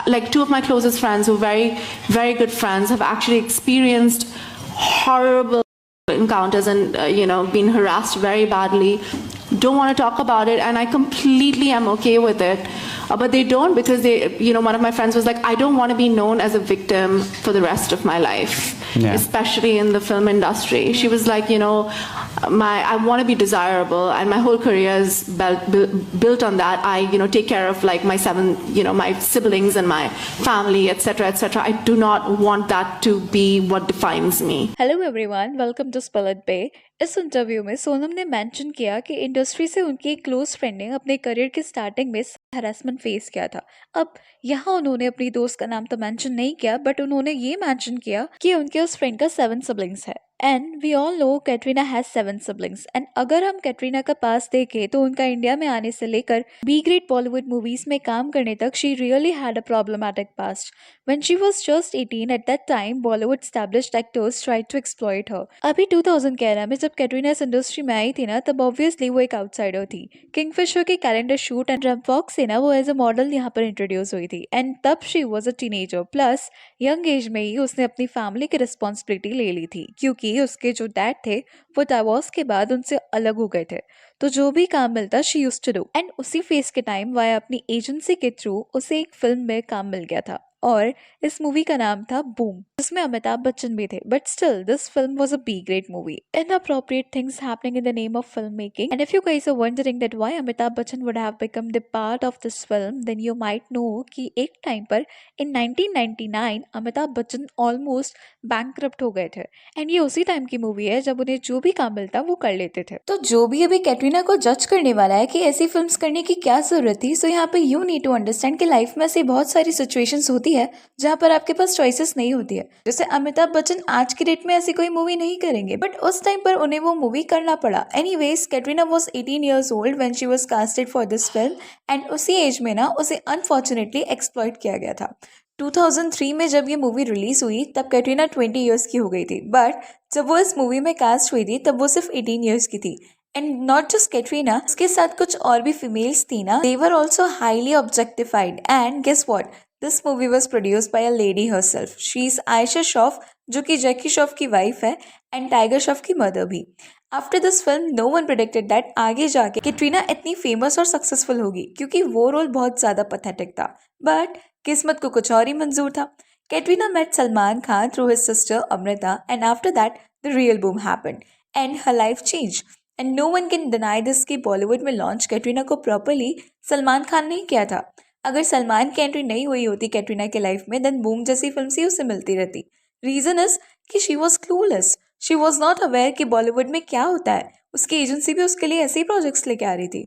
like two of my closest friends who are very, very good friends have actually experienced horrible encounters and been harassed very badly. Don't want to talk about it, and I completely am okay with it. But they don't, because one of my friends was like, I don't want to be known as a victim for the rest of my life, especially in the film industry. She was like, I want to be desirable, and my whole career is built on that. I, take care of like my my siblings and my family, etc., etc. I do not want that to be what defines me. Hello everyone, welcome to spill it पे। इस interview में सोनम ने mention किया कि industry से उनकी एक close friend ने अपने करियर की स्टार्टिंग में हैरेसमेंट फेस किया था। अब यहाँ उन्होंने अपनी दोस्त का नाम तो मेंशन नहीं किया, बट उन्होंने ये मेंशन किया कि उनके उस फ्रेंड का 7 सिबलिंग्स है। And we all know Katrina has 7 siblings. And अगर हम कैटरीना का पास देखें तो उनका इंडिया में आने से लेकर बी ग्रेड बॉलीवुड मूवीज में काम करने तक she really had a problematic past. When she was just 18 at that time, Bollywood established actors tried to exploit her. अभी 2011 में जब कैटरीना इस इंडस्ट्री में आई थी ना, तब ऑब्वियसली वो एक आउटसाइडर थी। किंगफिशर के कैलेंडर शूट एंड रैम्पवॉक से ना वो एज अ मॉडल यहाँ पर इंट्रोड्यूस हुई थी। एंड तब she was a teenager, plus young age में ही उसने अपनी फैमिली की रिस्पॉन्सिबिलिटी ले ली थी, क्योंकि उसके जो डैड थे वो डाइवोर्स के बाद उनसे अलग हो गए थे। तो जो भी काम मिलता she used to do. And उसी फेस के टाइम वह अपनी एजेंसी के थ्रू उसे एक फिल्म में काम मिल गया था, और इस मूवी का नाम था बूम, जिसमें अमिताभ बच्चन भी थे। But still this film was a B grade movie. Inappropriate things happening in the name of filmmaking. And if you guys are wondering that why Amitabh Bachchan would have become the part of this film, then you might know कि एक time पर in 1999 Amitabh Bachchan almost bankrupt हो गए थे। And ये उसी time की movie है जब उन्हें जो भी काम मिलता वो कर लेते थे। तो जो भी अभी कैटरीना को जज करने वाला है कि ऐसी फिल्म्स करने की क्या जरूरत थी, सो यहाँ पे यू नीड टू अंडरस्टैंड कि लाइफ में ऐसी बहुत सारी सिचुएशंस होती है जहाँ पर आपके पास चॉइसेस नहीं होती है। जैसे अमिताभ बच्चन आज की डेट में ऐसी कोई मूवी नहीं करेंगे, बट उस टाइम पर उन्हें वो मूवी करना पड़ा। Anyways, Katrina was 18 years old when she was casted for this film, and उसी एज में ना उसे अनफॉर्चुनेटली एक्सप्लॉइट किया गया था। 2003 में जब ये मूवी रिलीज हुई तब कैटरीना 20 years की हो गई थी, बट जब वो इस मूवी में कास्ट हुई थी तब वो सिर्फ 18 years की थी। एंड नॉट जस्ट कैटरीना, उसके साथ कुछ और भी फीमेल्स थी ना, they were also highly objectified. And guess what, this movie was produced by a lady herself. She is Ayesha Shroff, जो कि जैकी श्रॉफ की वाइफ है एंड टाइगर श्रॉफ की मदर भी। After this film no one predicted that आगे जाके कैटरीना इतनी फेमस और सक्सेसफुल होगी, क्योंकि वो रोल बहुत ज्यादा पथेटिक था। बट किस्मत को कुछ और ही मंजूर था। Katrina met Salman Khan through his sister Amrita, and after that the real boom happened and her life changed. And no one can deny this कि बॉलीवुड में लॉन्च कैटरीना को प्रॉपरली सलमान खान ने किया था। अगर सलमान की एंट्री नहीं हुई होती कैटरीना के लाइफ में, देन बूम जैसी फिल्म ही उसे मिलती रहती। रीजन इज कि she was clueless, she was not aware कि बॉलीवुड में क्या होता है। उसकी एजेंसी भी उसके लिए ऐसे ही प्रोजेक्ट्स लेके आ रही थी।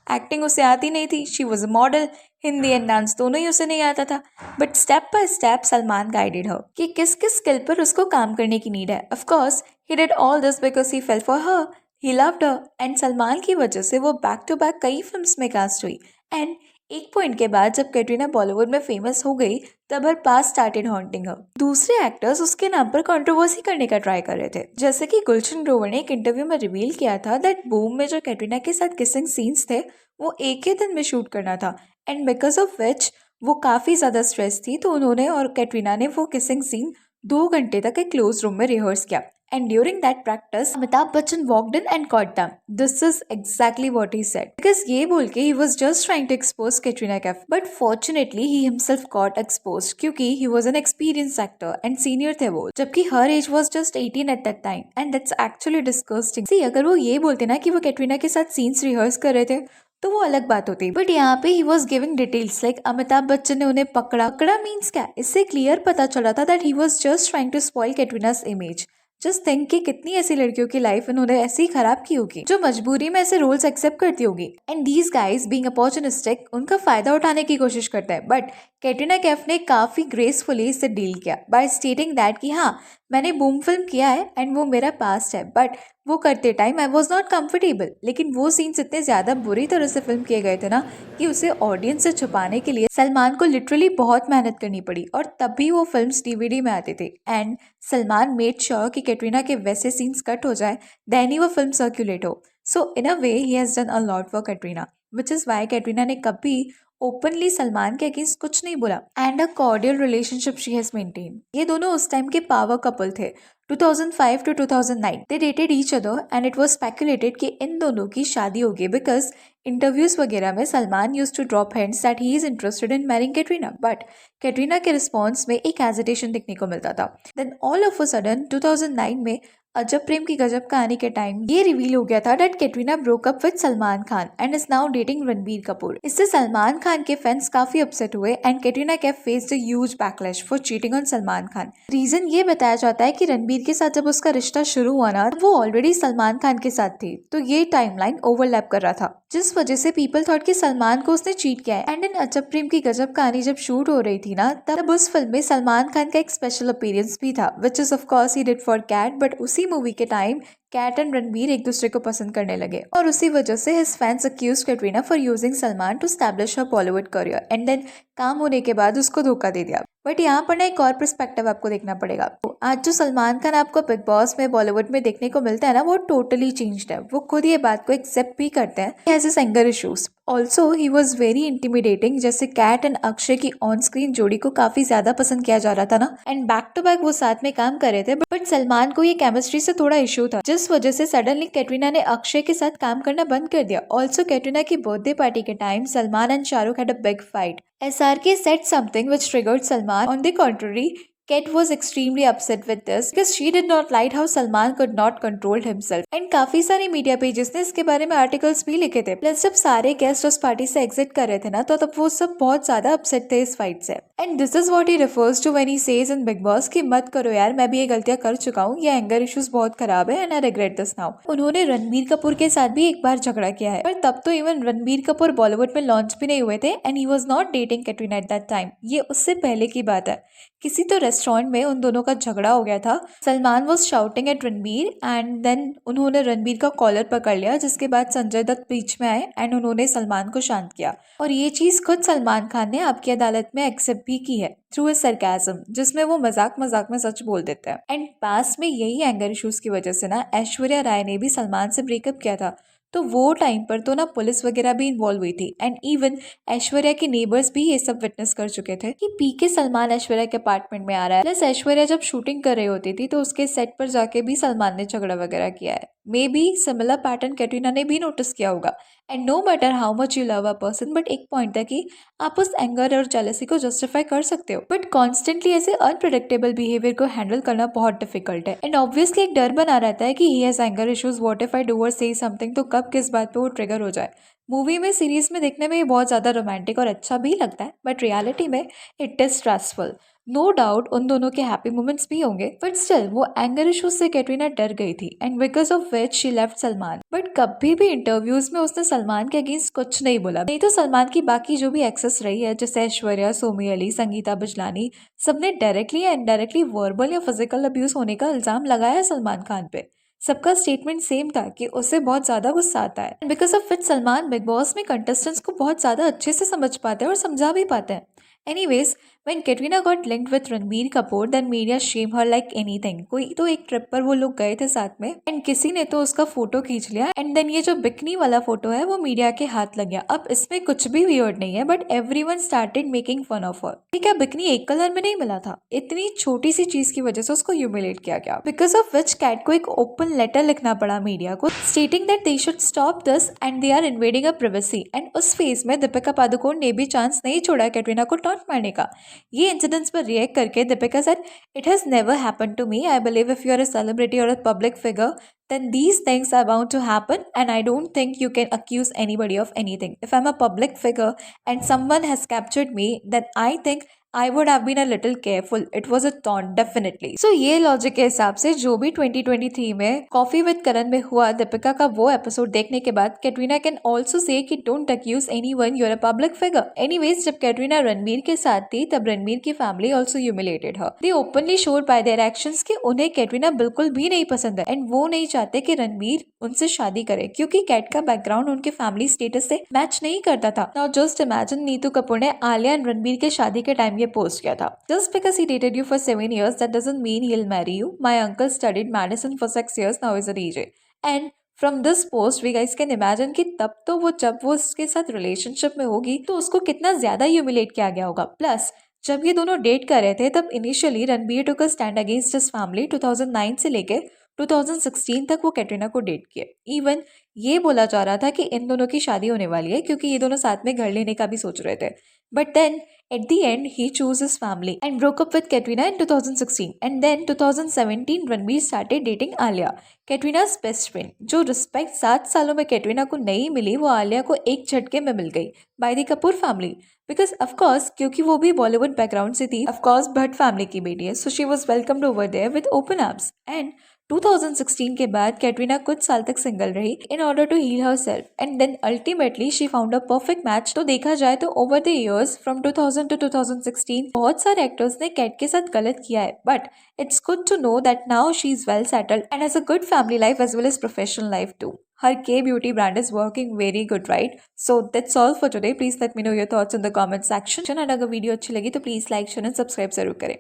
एक्टिंग उसे आती नहीं थी, she was a model, Hindi and dance दोनों ही उसे नहीं आता था। But step by step Salman guided her कि किस किस स्किल पर उसको काम करने की नीड है। Of course he did all this because he fail for her, he loved her, and Salman की वजह से वो बैक टू बैक कई फिल्म्स में कास्ट हुई। एंड एक पॉइंट के बाद जब कैटरीना बॉलीवुड में फेमस हो गई तब हर पास स्टार्टेड हॉन्टिंग हर। दूसरे एक्टर्स उसके नाम पर कंट्रोवर्सी करने का ट्राई कर रहे थे, जैसे कि गुलशन ग्रोवर ने एक इंटरव्यू में रिवील किया था दैट बूम में जो कैटरीना के साथ किसिंग सीन्स थे वो एक ही दिन में शूट करना था। एंड बिकॉज ऑफ विच वो काफ़ी ज़्यादा स्ट्रेस थी, तो उन्होंने और कैटरीना ने वो किसिंग सीन 2 घंटे तक एक क्लोज रूम में रिहर्स किया। And during that practice, Amitabh Bachchan walked in and caught them. This is exactly what he said. Because ये बोल के he was just trying to expose Katrina Kaif. But fortunately, he himself got exposed क्योंकि he was an experienced actor and senior थे वो, जबकि her age was just 18 at that time. And that's actually disgusting. See, अगर वो ये बोलते ना कि वो कैटरीना के साथ सीन्स रिहर्स कर रहे थे तो वो अलग बात होती, बट यहाँ पे he was giving details like Amitabh Bachchan ने उन्हें पकड़ा मीन्स क्या, इससे क्लियर पता चला था that he was just trying to spoil Katrina's image. Just think कि कितनी ऐसी लड़कियों की लाइफ इन्होंने ऐसे ही खराब की होगी जो मजबूरी में ऐसे रोल्स एक्सेप्ट करती होगी। And these guys being opportunistic उनका फायदा उठाने की कोशिश करते हैं। बट कैटरीना कैफ ने काफी ग्रेसफुली इससे डील किया बाय स्टेटिंग दैट कि हाँ मैंने बूम फिल्म किया है एंड वो मेरा पास्ट है, बट वो करते time I was not comfortable. लेकिन वो सीन्स इतने ज़्यादा बुरी तरह से फिल्म किए गए थे ना कि उसे ऑडियंस से छुपाने के लिए सलमान को लिटरली बहुत मेहनत करनी पड़ी, और तब भी वो फिल्म्स डीवीडी में आते थे। एंड सलमान मेड श्योर कि कैटरीना के वैसे सीन्स कट हो जाए देन ही वो फिल्म सर्कुलेट हो। So in a way he has done a lot for Katrina, which is why Katrina ने कभी ओपनली सलमान के अगेंस्ट कुछ नहीं बोला and a cordial relationship she has maintain. ये दोनों उस टाइम के पावर कपल थे। 2005 to 2009 they dated each other and it was speculated कि इन दोनों की शादी होगी बिकॉज इंटरव्यूज वगैरह में Salman use to drop hints that he is interested in marrying Katrina, but Katrina के रिस्पॉन्स में एक हेजिटेशन देखने को मिलता था। Then all of a sudden 2009 में अजब प्रेम की गजब कहानी के टाइम ये रिवील हो गया था that Katrina broke up with Salman Khan and is now dating Ranbir Kapoor. इससे सलमान खान के फैंस काफी अपसेट हुए and Katrina Kaif faced a huge backlash for cheating on Salman Khan. Reason ये बताया जाता है कि रणबीर के साथ जब उसका रिश्ता शुरू हुआ ना, वो ऑलरेडी सलमान खान के साथ थी, तो ये टाइमलाइन ओवरलैप कर रहा था, जिस वजह से पीपल थॉट कि सलमान को उसने चीट किया है। एंड इन अजब प्रेम की गजब कहानी जब शूट हो रही थी ना, तब उस फिल्म में सलमान खान का एक स्पेशल अपीयरेंस भी था, which is of course he did for Kat. But उसी मूवी के टाइम कैट एंड रणबीर एक दूसरे को पसंद करने लगे और उसी वजह से his fans accuse Katrina for using Salman to establish her Bollywood career and then काम होने के बाद उसको धोखा दे दिया। बट यहाँ पर ना एक और पर्सपेक्टिव आपको देखना पड़ेगा। आज जो सलमान खान आपको बिग बॉस में बॉलीवुड में देखने को मिलता है ना, वो टोटली चेंज्ड है। वो खुद ये बात को एक्सेप्ट भी करते हैं, he has his anger issues. Also he was very intimidating. जैसे कैट एंड अक्षय की ऑन स्क्रीन जोड़ी को काफी ज्यादा पसंद किया जा रहा था ना, एंड बैक टू बैक वो साथ में काम कर रहे थे, बट सलमान को ये केमिस्ट्री से थोड़ा इशू था, जिस वजह से सडनली कैटरीना ने अक्षय के साथ काम करना बंद कर दिया। ऑल्सो कैटरीना की बर्थडे पार्टी के time Salman and Shahrukh had a big fight. SRK said something which triggered Salman. On the contrary, Kat was extremely upset with this because she did not like how Salman could not control himself. And काफी सारे media pages ने इसके बारे में articles भी लिखे थे। Plus जब सारे गेस्ट उस पार्टी से एग्जिट कर रहे थे ना, तो तब वो सब बहुत ज्यादा अपसेट थे इस फाइट से। And this is what he refers to when he says in Bigg Boss कि मत करो यार, मैं भी ये गलतियां कर चुका हूँ, ये एंगर इश्यूज बहुत खराब है and I regret this now. उन्होंने रणबीर कपूर के साथ भी एक बार झगड़ा किया है, पर तब तो इवन रणबीर कपूर बॉलीवुड में लॉन्च भी नहीं हुए थे and he was not dating Katrina at that time. ये उससे पहले की बात है। किसी तो रेस्टोरेंट में उन दोनों का झगड़ा हो गया था। Salman was shouting at Ranbir and then उन्होंने रणबीर का कॉलर पकड़ लिया, जिसके बाद संजय दत्त बीच में आए एंड उन्होंने सलमान को शांत किया। और ये चीज खुद सलमान खान ने आपकी अदालत में एक्सेप्ट भी की है थ्रू ए सरकाज़म, जिसमें वो मजाक मजाक में सच बोल देते हैं। एंड पास में यही एंगर इश्यूज की वजह से ना ऐश्वर्या राय ने भी सलमान से ब्रेकअप किया था। तो वो टाइम पर तो ना पुलिस वगैरह भी इन्वॉल्व हुई थी एंड इवन ऐश्वर्या के नेबर्स भी ये सब विटनेस कर चुके थे कि पी के सलमान ऐश्वर्या के अपार्टमेंट में आ रहा है। प्लस ऐश्वर्या जब शूटिंग कर रही होती थी तो उसके सेट पर जाके भी सलमान ने झगड़ा वगैरह किया है। Maybe similar pattern Katrina ने भी नोटिस किया होगा। And no matter how much you love a person, but एक पॉइंट था कि आप उस एंगर और जेलसी को जस्टिफाई कर सकते हो, बट कॉन्स्टेंटली ऐसे अनप्रेडिक्टेबल बिहेवियर को हैंडल करना बहुत डिफिकल्ट है। एंड ऑब्वियसली एक डर बना रहता है कि he has anger issues, what if I do और से समथिंग, तो कब किस बात पे वो ट्रिगर हो जाए। मूवी में सीरीज में देखने में ये बहुत ज़्यादा रोमांटिक और अच्छा भी लगता है, बट रियलिटी में it is stressful. No doubt उन दोनों के हैप्पी मोमेंट्स भी होंगे, बट स्टिल वो एंगर इश्यूज से कैटरीना डर गई थी and because of which she left Salman. But कभी भी इंटरव्यूज में उसने सलमान के अगेंस्ट कुछ नहीं बोला। नहीं तो सलमान की बाकी जो भी एक्सेस रही है, जैसे ऐश्वर्या, सोमी अली, संगीता बिजलानी, सबने डायरेक्टली या इनडायरेक्टली वर्बल या फिजिकल अब्यूज होने का इल्जाम लगाया सलमान खान पे। सबका स्टेटमेंट सेम था कि उसे बहुत ज्यादा गुस्सा आता है। Because of which Salman big boss में कंटेस्टेंट्स को बहुत ज्यादा अच्छे से समझ पाते हैं और समझा भी पाते हैं। Anyways, when Katrina got linked with Ranbir Kapoor, then media shamed her like anything. कोई तो एक ट्रिप पर वो लोग गए थे साथ में एंड किसी ने तो उसका फोटो खींच लिया एंड देन ये जो बिकनी वाला फोटो है वो मीडिया के हाथ लग गया। अब इसमें कुछ भी वियर्ड नहीं है, but everyone started making fun of her. ठीक है, बिकनी एक कलर में नहीं मिला था, इतनी छोटी सी चीज की वजह से उसको ह्यूमिलेट किया गया। बिकॉज ऑफ विच कैट को एक ओपन लेटर लिखना पड़ा मीडिया को, stating that they should stop this and they are invading a privacy. And उस फेज में दीपिका पादुकोण ने भी चांस नहीं छोड़ा कैटरीना को टॉन्ट मारने का। ये इंसिडेंट्स पर रिएक्ट करके Deepika said, it has never happened to me. I believe if you are a celebrity और a public figure then these things are bound to happen and I don't think you can accuse anybody of anything. If I'm a public figure and someone has captured me, then I think I would have been a little careful. It was a taunt, definitely. So ये logic के हिसाब से जो भी 2023 में coffee with करण में हुआ दीपिका का वो एपिसोड देखने के बाद कैटरीना कैन ऑल्सो से कि don't accuse anyone, you are a public figure. Anyways, जब कैटरीना रणबीर के साथ थी तब रणबीर की family also humiliated her. They openly showed by their actions कि उन्हें कैटरीना बिल्कुल भी नहीं पसंद है एंड वो नहीं चाहते कि रणबीर उनसे शादी करे क्योंकि कैट का बैकग्राउंड उनके फैमिली स्टेटस से मैच नहीं करता था। Now just imagine, Neetu Kapoor ने आलिया एंड रणबीर के शादी के टाइम ये पोस्ट किया था, just because he dated you for 7 years that doesn't mean he'll marry you. My uncle studied medicine for 6 years, now he's a DJ. And from this post we guys can imagine कि तब तो जब वो उसके साथ relationship में होगी तो उसको कितना ज़्यादा ह्यूमिलेट किया गया होगा। प्लस जब ये दोनों डेट कर रहे थे तब initially Ranbir took a stand against his family. 2009 से लेके 2016 तक वो कैटरीना को डेट किए। इवन ये बोला जा रहा था कि इन दोनों की शादी होने वाली है क्योंकि ये दोनों साथ में घर लेने का भी सोच रहे थे। But then at the end he choose his family and broke up with Katrina in 2016 and then 2017 Ranbir started dating Alia, Katrina's best friend. जो रिस्पेक्ट 7 सालों में कैटरीना को नहीं मिली वो आलिया को एक झटके में मिल गई by the Kapoor family. Because of course क्योंकि वो भी बॉलीवुड बैकग्राउंड से थी, ऑफकोर्स भट्ट फैमिली की बेटी है, so she was welcomed over there with open arms. And 2016 के बाद कैटरीना कुछ साल तक सिंगल रही in order to heal herself and then ultimately she found a perfect match. तो देखा जाए तो over the years from 2000 to 2016 बहुत सारे एक्टर्स ने कैट के साथ गलत किया है, but it's good to know that now she is well settled and has a good family life as well as professional life too. Her K beauty brand is working very good, right? So that's all for today. Please let me know your thoughts in the comment section. And अगर video अच्छी लगी तो please like share and subscribe जरूर करें।